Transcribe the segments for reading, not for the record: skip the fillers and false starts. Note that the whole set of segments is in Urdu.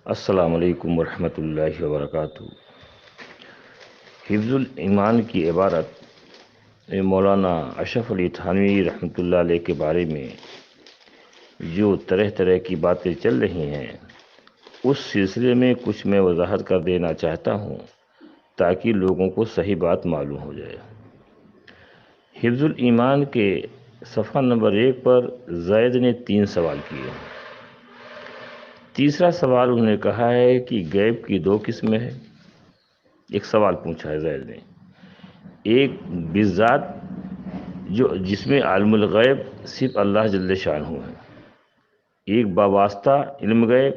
السلام علیکم ورحمۃ اللہ وبرکاتہ۔ حفظ الایمان کی عبارت مولانا اشرف علی تھانوی رحمۃ اللہ علیہ کے بارے میں جو طرح طرح کی باتیں چل رہی ہیں، اس سلسلے میں کچھ میں وضاحت کر دینا چاہتا ہوں تاکہ لوگوں کو صحیح بات معلوم ہو جائے۔ حفظ الایمان کے صفحہ نمبر 1 پر زید نے 3 سوال کیے۔ تیسرا سوال انہوں نے کہا ہے کہ غیب کی 2 قسمیں ہیں۔ ایک سوال پوچھا ہے زید نے، ایک بالذات جس میں عالم الغیب صرف اللہ جل شانہ ہے، ایک باواسطہ علم غیب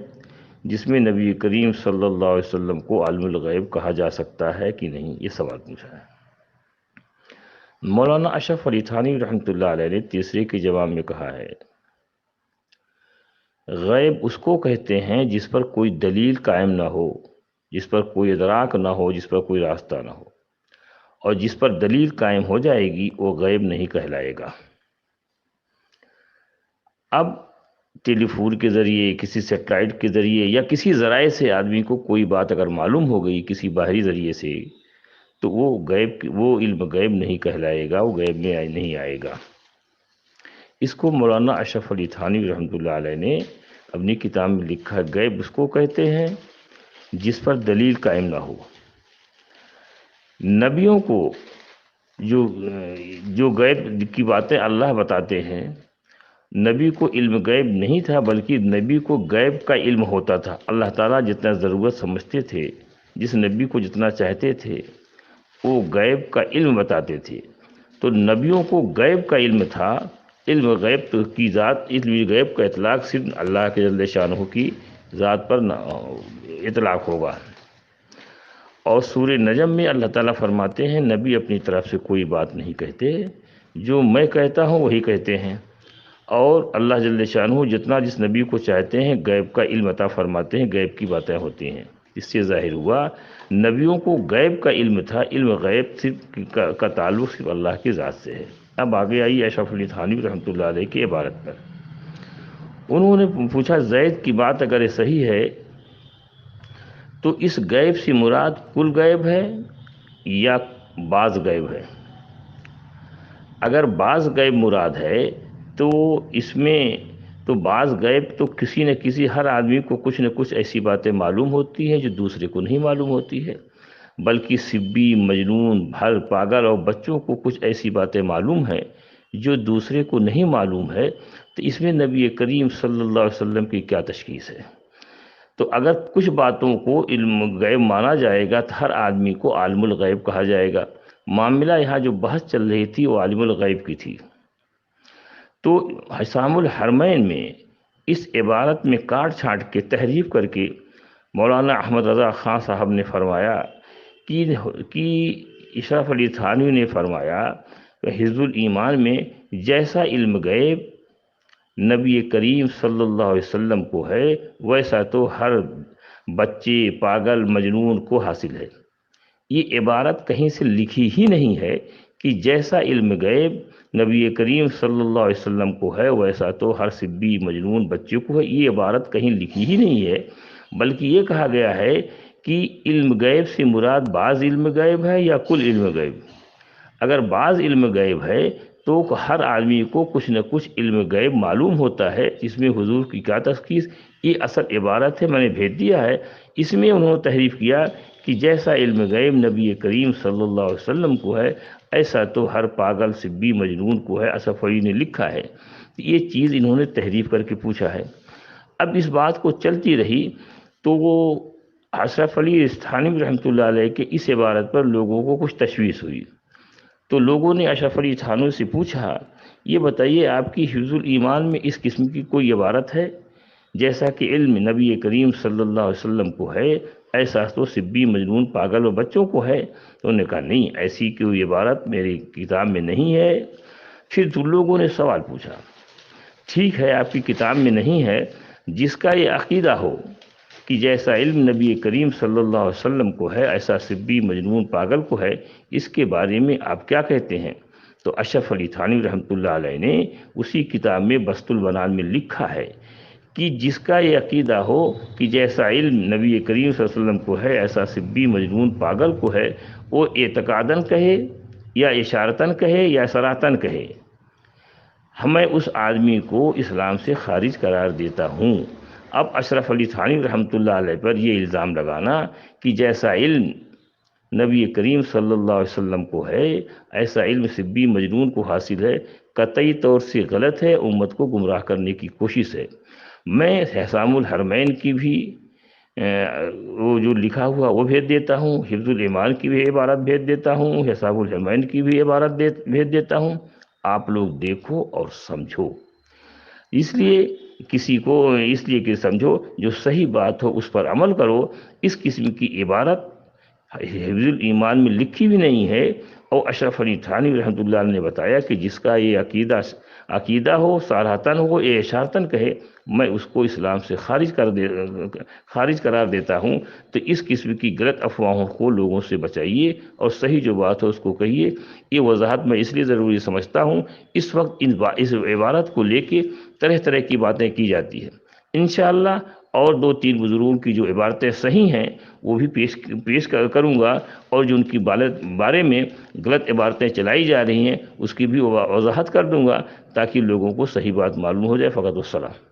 جس میں نبی کریم صلی اللہ علیہ وسلم کو عالم الغیب کہا جا سکتا ہے کہ نہیں، یہ سوال پوچھا ہے۔ مولانا اشرف علی تھانوی رحمۃ اللہ علیہ نے تیسرے کے جواب میں کہا ہے، غیب اس کو کہتے ہیں جس پر کوئی دلیل قائم نہ ہو، جس پر کوئی ادراک نہ ہو، جس پر کوئی راستہ نہ ہو، اور جس پر دلیل قائم ہو جائے گی وہ غیب نہیں کہلائے گا۔ اب ٹیلی فون کے ذریعے، کسی سیٹلائٹ کے ذریعے یا کسی ذرائع سے آدمی کو کوئی بات اگر معلوم ہو گئی کسی باہری ذریعے سے، تو وہ علم غیب نہیں کہلائے گا، وہ غیب میں نہیں آئے گا۔ اس کو مولانا اشرف علی تھانوی رحمۃ اللہ علیہ نے اپنی کتاب میں لکھا، غیب اس کو کہتے ہیں جس پر دلیل قائم نہ ہو۔ نبیوں کو جو غیب کی باتیں اللہ بتاتے ہیں، نبی کو علم غیب نہیں تھا، بلکہ نبی کو غیب کا علم ہوتا تھا۔ اللہ تعالیٰ جتنا ضرورت سمجھتے تھے، جس نبی کو جتنا چاہتے تھے، وہ غیب کا علم بتاتے تھے۔ تو نبیوں کو غیب کا علم تھا۔ علم غیب کی ذات، علم غیب کا اطلاق صرف اللہ کے جل شانہ کی ذات پر اطلاق ہوگا۔ اور سورہ نجم میں اللہ تعالیٰ فرماتے ہیں، نبی اپنی طرف سے کوئی بات نہیں کہتے، جو میں کہتا ہوں وہی کہتے ہیں۔ اور اللہ جل شانہ جتنا جس نبی کو چاہتے ہیں غیب کا علم عطا فرماتے ہیں، غیب کی باتیں ہوتی ہیں۔ اس سے ظاہر ہوا نبیوں کو غیب کا علم تھا، علم غیب کا تعلق صرف اللہ کی ذات سے ہے۔ اب آگے آئی اشرف علی تھانوی رحمۃ اللہ علیہ کی عبارت پر۔ انہوں نے پوچھا، زید کی بات اگر صحیح ہے تو اس غیب سے مراد کل غیب ہے یا بعض غیب ہے؟ اگر بعض غیب مراد ہے تو اس میں تو بعض غیب تو کسی نہ کسی، ہر آدمی کو کچھ نہ کچھ ایسی باتیں معلوم ہوتی ہیں جو دوسرے کو نہیں معلوم ہوتی ہے، بلکہ سبی، مجنون، بھر، پاگل اور بچوں کو کچھ ایسی باتیں معلوم ہیں جو دوسرے کو نہیں معلوم ہے۔ تو اس میں نبی کریم صلی اللہ علیہ وسلم کی کیا تشخیص ہے؟ تو اگر کچھ باتوں کو علم غیب مانا جائے گا تو ہر آدمی کو عالم الغیب کہا جائے گا۔ معاملہ یہاں جو بحث چل رہی تھی وہ عالم الغیب کی تھی۔ تو حسام الحرمین میں اس عبارت میں کاٹ چھانٹ کے تحریف کر کے مولانا احمد رضا خان صاحب نے فرمایا کہ اشرف علی تھانوی نے فرمایا کہ حفظ الایمان میں جیسا علم غیب نبی کریم صلی اللہ علیہ وسلم کو ہے، ویسا تو ہر بچے، پاگل، مجنون کو حاصل ہے۔ یہ عبارت کہیں سے لکھی ہی نہیں ہے کہ جیسا علم غیب نبی کریم صلی اللہ علیہ وسلم کو ہے ویسا تو ہر سبی، مجنون بچے کو ہے۔ یہ عبارت کہیں لکھی ہی نہیں ہے، بلکہ یہ کہا گیا ہے کہ علم غیب سے مراد بعض علم غیب ہے یا کل علم غیب۔ اگر بعض علم غیب ہے تو ہر آدمی کو کچھ نہ کچھ علم غیب معلوم ہوتا ہے۔ اس میں حضور کی کیا تشخیص، یہ اصل عبارت ہے، میں نے بھیج دیا ہے۔ اس میں انہوں نے تحریف کیا کہ جیسا علم غیب نبی کریم صلی اللہ علیہ وسلم کو ہے ایسا تو ہر پاگل، سبی، مجنون کو ہے۔ اشرف علی نے لکھا ہے، یہ چیز انہوں نے تحریف کر کے پوچھا ہے۔ اب اس بات کو چلتی رہی تو وہ اشرف علی تھانوی رحمۃ اللہ علیہ کے اس عبارت پر لوگوں کو کچھ تشویش ہوئی۔ تو لوگوں نے اشرف علی تھانوی سے پوچھا، یہ بتائیے آپ کی حفظ الایمان میں اس قسم کی کوئی عبارت ہے؟ جیسا کہ علم نبی کریم صلی اللہ علیہ وسلم کو ہے ایسا تو سبی، مجنون، پاگل و بچوں کو ہے۔ تو انہوں نے کہا نہیں، ایسی کوئی عبارت میری کتاب میں نہیں ہے۔ پھر تو لوگوں نے سوال پوچھا، ٹھیک ہے آپ کی کتاب میں نہیں ہے، جس کا یہ عقیدہ ہو کہ جیسا علم نبی کریم صلی اللہ علیہ وسلم کو ہے ایسا سبی، مجنون، پاگل کو ہے، اس کے بارے میں آپ کیا کہتے ہیں؟ تو اشرف علی تھانوی رحمۃ اللہ علیہ نے اسی کتاب میں بسط البنان میں لکھا ہے کہ جس کا یہ عقیدہ ہو کہ جیسا علم نبی کریم صلی اللہ علیہ وسلم کو ہے ایسا سبی مجنون پاگل کو ہے، وہ اعتقاداً کہے یا اشارتاً کہے یا صراحتاً کہے، میں اس آدمی کو اسلام سے خارج قرار دیتا ہوں۔ اب اشرف علی تھانوی رحمۃ اللہ علیہ پر یہ الزام لگانا کہ جیسا علم نبی کریم صلی اللہ علیہ وسلم کو ہے ایسا علم سبی مجنون کو حاصل ہے، قطعی طور سے غلط ہے، امت کو گمراہ کرنے کی کوشش ہے۔ میں حسام الحرمین کی بھی وہ جو لکھا ہوا وہ بھیج دیتا ہوں، حفظ الایمان کی بھی عبارت بھیج دیتا ہوں، حسام الحرمین کی بھی عبارت بھیج دیتا ہوں، آپ لوگ دیکھو اور سمجھو۔ اس لیے کہ سمجھو، جو صحیح بات ہو اس پر عمل کرو۔ اس قسم کی عبارت حفظ الایمان میں لکھی بھی نہیں ہے، اور اشرف علی تھانوی رحمۃ اللہ علیہ نے بتایا کہ جس کا یہ عقیدہ ہو، صراحتاً ہو یا اشارتاً کہے، میں اس کو اسلام سے خارج قرار دیتا ہوں۔ تو اس قسم کی غلط افواہوں کو لوگوں سے بچائیے اور صحیح جو بات ہو اس کو کہیے۔ یہ وضاحت میں اس لیے ضروری سمجھتا ہوں، اس وقت اس عبارت کو لے کے طرح طرح کی باتیں کی جاتی ہیں۔ انشاءاللہ اور 2-3 بزرگوں کی جو عبارتیں صحیح ہیں وہ بھی پیش کروں گا، اور جو ان کی بارے میں غلط عبارتیں چلائی جا رہی ہیں اس کی بھی وضاحت کر دوں گا، تاکہ لوگوں کو صحیح بات معلوم ہو جائے۔ فقط والسلام۔